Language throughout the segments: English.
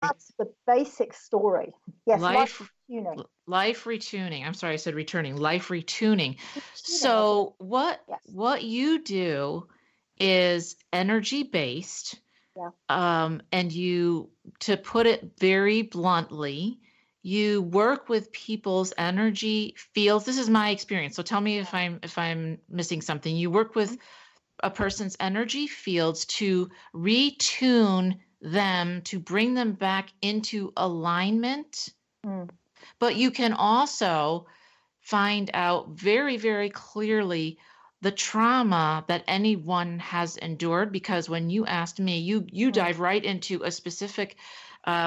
That's the basic story. Yes, Life retuning. life retuning. I'm sorry, I said returning. Life retuning. Retuning, I think. So Yes. what you do is energy based, Yeah. and you, to put it very bluntly, you work with people's energy fields. This is my experience. So tell me if I'm missing something. You work with a person's energy fields to retune them, to bring them back into alignment. Mm. But you can also find out very, very clearly the trauma that anyone has endured, because when you asked me, you dive right into a specific,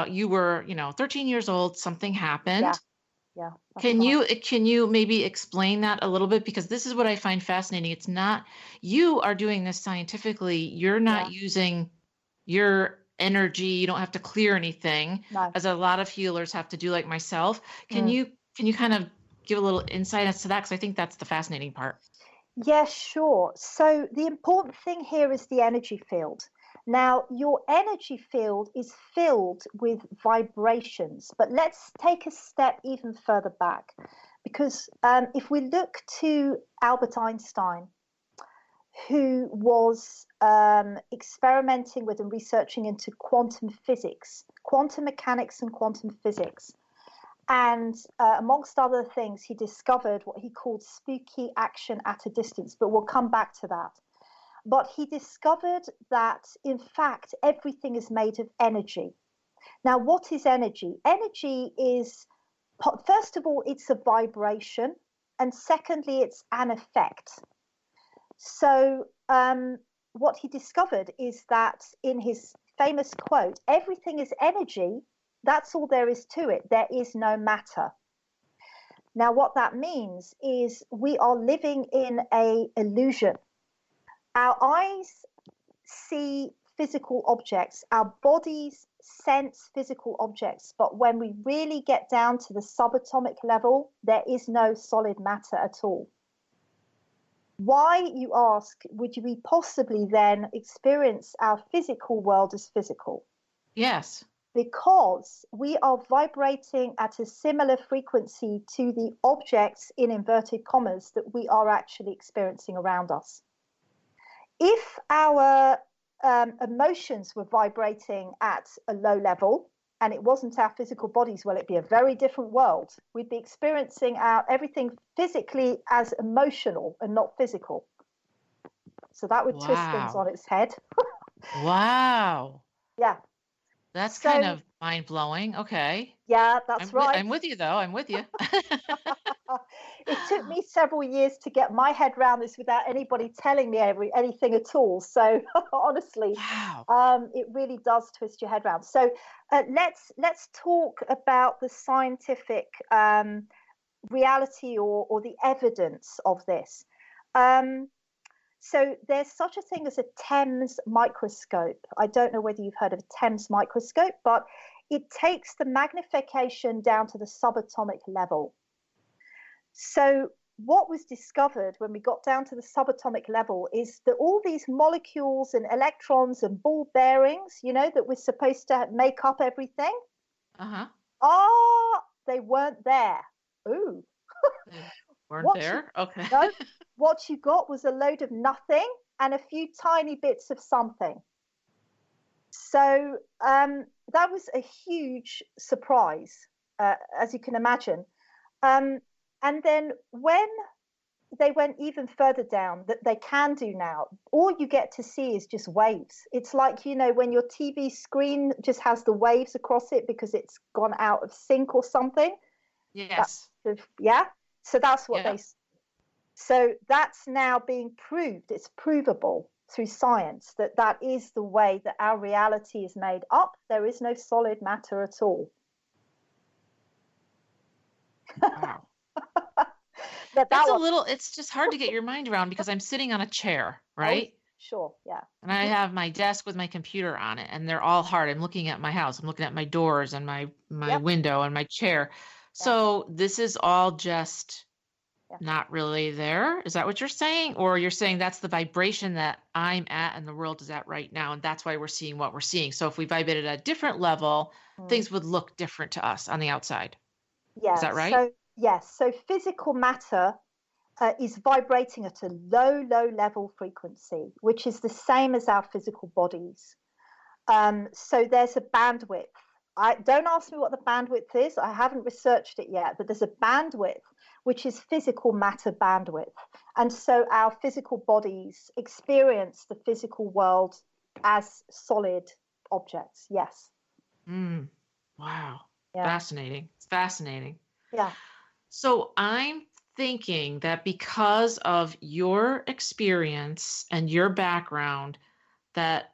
you were, 13 years old, something Yeah. happened. Yeah. That's Can right. you maybe explain that a little bit? Because this is what I find fascinating. It's not, you are doing this scientifically. You're not Yeah. using your energy. You don't have to clear anything, No. as a lot of healers have to do, like myself. Can Mm. you can you kind of give a little insight as to that? Because I think that's the fascinating part. Yeah, sure. So the important thing here is the energy field. Now, your energy field is filled with vibrations, but let's take a step even further back because if we look to Albert Einstein, who was experimenting with and researching into quantum physics, quantum mechanics, and quantum physics. And amongst other things, he discovered what he called spooky action at a distance, but we'll come back to that. But he discovered that, in fact, everything is made of energy. Now, what is energy? Energy is, first of all, it's a vibration, and secondly, it's an effect. So, what he discovered is that in his famous quote, everything is energy, that's all there is to it. There is no matter. Now, what that means is we are living in an illusion. Our eyes see physical objects, our bodies sense physical objects, but when we really get down to the subatomic level, there is no solid matter at all. Why, you ask, would we possibly then experience our physical world as physical? Yes. Because we are vibrating at a similar frequency to the objects, in inverted commas, that we are actually experiencing around us. If our emotions were vibrating at a low level and it wasn't our physical bodies, well, it'd be a very different world. We'd be experiencing everything physically as emotional and not physical. So that would twist things on Wow. its head. Wow. Yeah. That's kind So, of mind-blowing. Okay. yeah, that's right. I'm with you though. I'm with you. It took me several years to get my head around this without anybody telling me anything at all. So honestly, Wow. it really does twist your head around. So let's talk about the scientific reality or the evidence of this. So there's such a thing as a TEMS microscope. I don't know whether you've heard of a TEMS microscope, but it takes the magnification down to the subatomic level. So what was discovered when we got down to the subatomic level is that all these molecules and electrons and ball bearings, that we're supposed to make up everything, they weren't there. Ooh. They weren't What there? Okay. no, what you got was a load of nothing and a few tiny bits of something. So that was a huge surprise, as you can imagine. And then when they went even further down, that they can do now, all you get to see is just waves. It's like, when your TV screen just has the waves across it because it's gone out of sync or something. Yes. Yeah. So that's what Yeah. So that's now being proved. It's provable through science that is the way that our reality is made up. There is no solid matter at all. Wow. It's just hard to get your mind around because I'm sitting on a chair, right? Oh, sure, yeah. And I have my desk with my computer on it, and they're all hard. I'm looking at my house. I'm looking at my doors and my window and my chair. So this is all just not really there. Is that what you're saying? Or you're saying that's the vibration that I'm at and the world is at right now, and that's why we're seeing what we're seeing. So if we vibrated at a different level, things would look different to us on the outside. Yeah. Is that right? So, yes. So physical matter is vibrating at a low, low level frequency, which is the same as our physical bodies. So there's a bandwidth. Don't ask me what the bandwidth is. I haven't researched it yet, but there's a bandwidth, which is physical matter bandwidth. And so our physical bodies experience the physical world as solid objects. Yes. Wow. Yeah. Fascinating. It's fascinating. Yeah. So I'm thinking that because of your experience and your background, that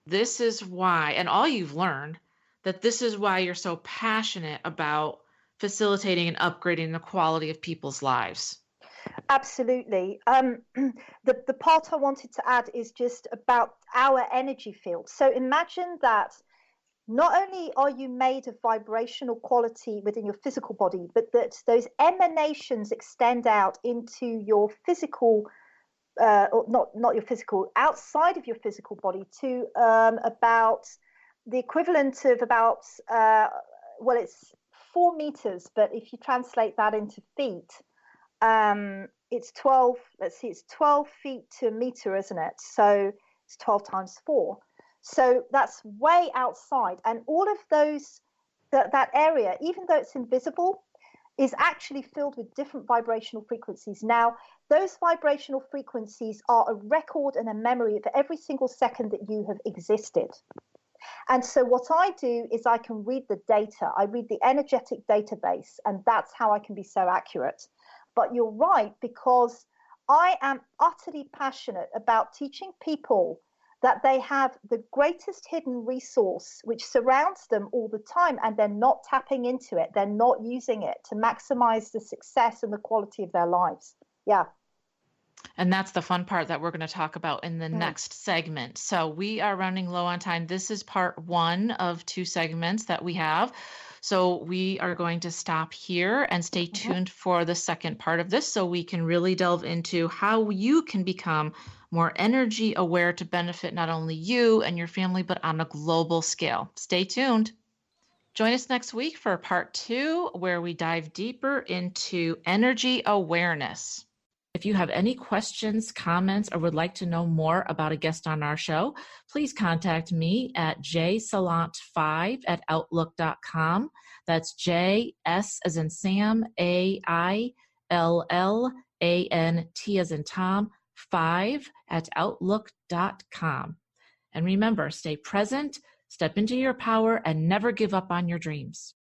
this is why, and all you've learned, that this is why you're so passionate about facilitating and upgrading the quality of people's lives. Absolutely. The part I wanted to add is just about our energy field. So imagine that not only are you made of vibrational quality within your physical body, but that those emanations extend out into your physical, or not your physical, outside of your physical body to about the equivalent of about, well, it's 4 meters, but if you translate that into feet, it's 12, it's 12 feet to a meter, isn't it? So it's 12 times 4. So that's way outside. And all of those, that area, even though it's invisible, is actually filled with different vibrational frequencies. Now, those vibrational frequencies are a record and a memory for every single second that you have existed. And so what I do is I can read the data. I read the energetic database, and that's how I can be so accurate. But you're right, because I am utterly passionate about teaching people that they have the greatest hidden resource which surrounds them all the time, and they're not tapping into it. They're not using it to maximize the success and the quality of their lives. Yeah. And that's the fun part that we're going to talk about in the next segment. So we are running low on time. This is part 1 of 2 segments that we have. So we are going to stop here and stay tuned for the second part of this, so we can really delve into how you can become more energy aware to benefit not only you and your family, but on a global scale. Stay tuned. Join us next week for part 2, where we dive deeper into energy awareness. If you have any questions, comments, or would like to know more about a guest on our show, please contact me at jsalant5@outlook.com. That's J-S as in Sam, A-I-L-L-A-N-T as in Tom, 5@outlook.com. And remember, stay present, step into your power, and never give up on your dreams.